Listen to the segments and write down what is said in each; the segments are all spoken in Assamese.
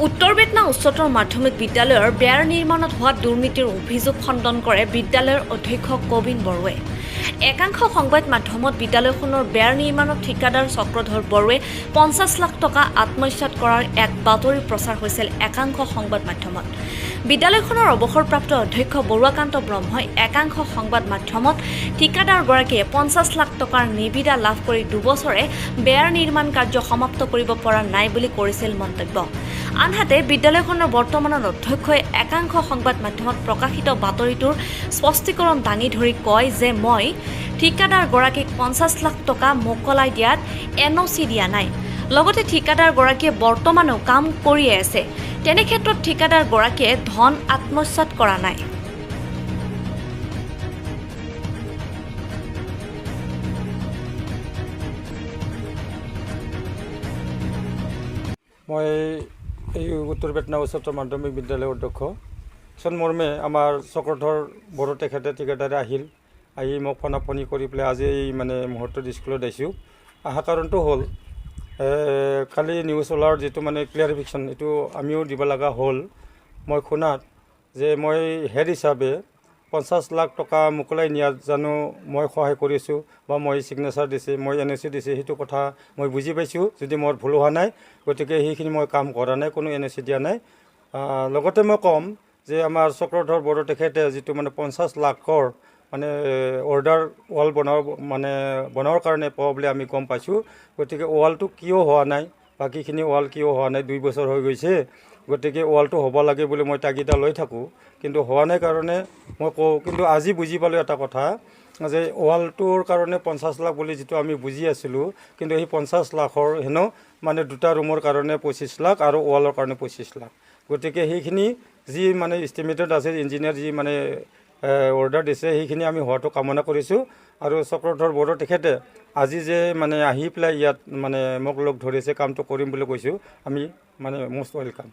উত্তৰ বেটনা উচ্চতৰ মাধ্যমিক বিদ্যালয়ৰ বেৰ নিৰ্মাণত হোৱা দুৰ্নীতিৰ অভিযোগ খণ্ডন কৰে বিদ্যালয়ৰ অধ্যক্ষ কবিন বড়োৱে। একাংশ সংবাদ মাধ্যমত বিদ্যালয়খনৰ বেৰ নিৰ্মাণত ঠিকাদাৰ চক্ৰধৰ বড়োৱে 50 লাখ টকা আত্মসাৎ কৰাৰ এক বাতৰি প্ৰচাৰ হৈছিল একাংশ সংবাদ মাধ্যমত। বিদ্যালয়খনৰ অৱসৰপ্ৰাপ্ত অধ্যক্ষ বৰুৱাকান্ত ব্ৰহ্মই একাংশ সংবাদ মাধ্যমত ঠিকাদাৰগৰাকীয়ে 50 লাখ টকাৰ নিবিদা লাভ কৰি দুবছৰে বেৰ নিৰ্মাণ কাৰ্য সমাপ্ত কৰিব পৰা নাই বুলি কৰিছিল মন্তব্য। আনহাতে বিদ্যালয়খনৰ বৰ্তমানৰ অধ্যক্ষই একাংশ সংবাদ মাধ্যমত প্ৰকাশিত বাতৰিটোৰ স্পষ্টীকৰণ দাঙি ধৰি কয় যে মই ঠিকাদাৰগৰাকীক 50 লাখ টকা মোকলাই দিয়াত NOC দিয়া নাই। লগতে ঠিকাদাৰগৰাকীয়ে বৰ্তমানেও কাম কৰিয়ে আছে। তেনে ক্ষেত্ৰত ঠিকাদাৰগৰাকীয়ে ধন আত্মসাৎ কৰা নাই। মই এই উত্তৰ বেটনা উচ্চতৰ মাধ্যমিক বিদ্যালয়ৰ অধ্যক্ষ মৰ্মে আমাৰ চক্ৰধৰ বড়ো তেখেতে ঠিকাদাৰে আহি মোক ফোনাফনি কৰি পেলাই আজি এই মানে মুহূৰ্তত স্কুলত আহিছোঁ। অহা কাৰণটো হ'ল কালি নিউজ ওলাৰ যিটো মানে ক্লিয়াৰিফিকেশ্যন এইটো আমিও দিব লগা হ'ল। মই শুনাত যে মই হেড হিচাপে 50 লাখ টকা মোকলাই নিয়াত জানো মই সহায় কৰিছোঁ বা মই ছিগনেচাৰ দিছে, মই NOC দিছে, সেইটো কথা মই বুজি পাইছোঁ। যদি মোৰ ভুল হোৱা নাই, গতিকে সেইখিনি মই কাম কৰা নাই, কোনো NOC দিয়া নাই। লগতে মই ক'ম যে আমাৰ চক্ৰধৰ বড়ো তেখেতে যিটো মানে 50 লাখৰ মানে অৰ্ডাৰ ৱাল বনাবৰ কাৰণে পোৱা বুলি আমি গম পাইছোঁ। গতিকে ৱালটো কিয় হোৱা নাই, বাকীখিনি ৱাল কিয় হোৱা নাই, 2 বছৰ হৈ গৈছে। গতিকে ৱালটো হ'ব লাগে বুলি মই তাগিদা লৈ থাকোঁ, কিন্তু হোৱা নাই কাৰণে মই কওঁ। কিন্তু আজি বুজি পালোঁ এটা কথা যে ৱালটোৰ কাৰণে 50 লাখ বুলি যিটো আমি বুজি আছিলোঁ, কিন্তু সেই 50 লাখৰ হেনো মানে 2টা ৰুমৰ কাৰণে 25 লাখ আৰু ৱালৰ কাৰণে 25 লাখ। গতিকে সেইখিনি যি মানে ইষ্টিমেটেড আছে, ইঞ্জিনিয়াৰ যি মানে অৰ্ডাৰ দিছে, সেইখিনি আমি হোৱাটো কামনা কৰিছোঁ। আৰু চক্ৰধৰ বড়ো তেখেতে আজি যে মানে আহি পেলাই ইয়াত মানে মোক লগ ধৰিছে, কামটো কৰিম বুলি কৈছোঁ, আমি মানে মষ্ট ৱেলকাম।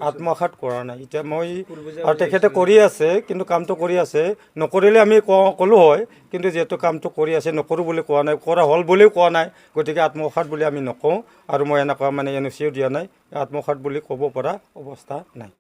আত্মসাৎ কৰা নাই এতিয়া মই, আৰু তেখেতে কৰি আছে, কিন্তু কামটো কৰি আছে। নকৰিলে আমি ক'লোঁ হয়, কিন্তু যিহেতু কামটো কৰি আছে, নকৰোঁ বুলি কোৱা নাই, কৰা হ'ল বুলিও কোৱা নাই। গতিকে আত্মসাৎ বুলি আমি নকওঁ, আৰু মই এনেকুৱা মানে NOCও দিয়া নাই, আত্মসাৎ বুলি ক'ব পৰা অৱস্থা নাই।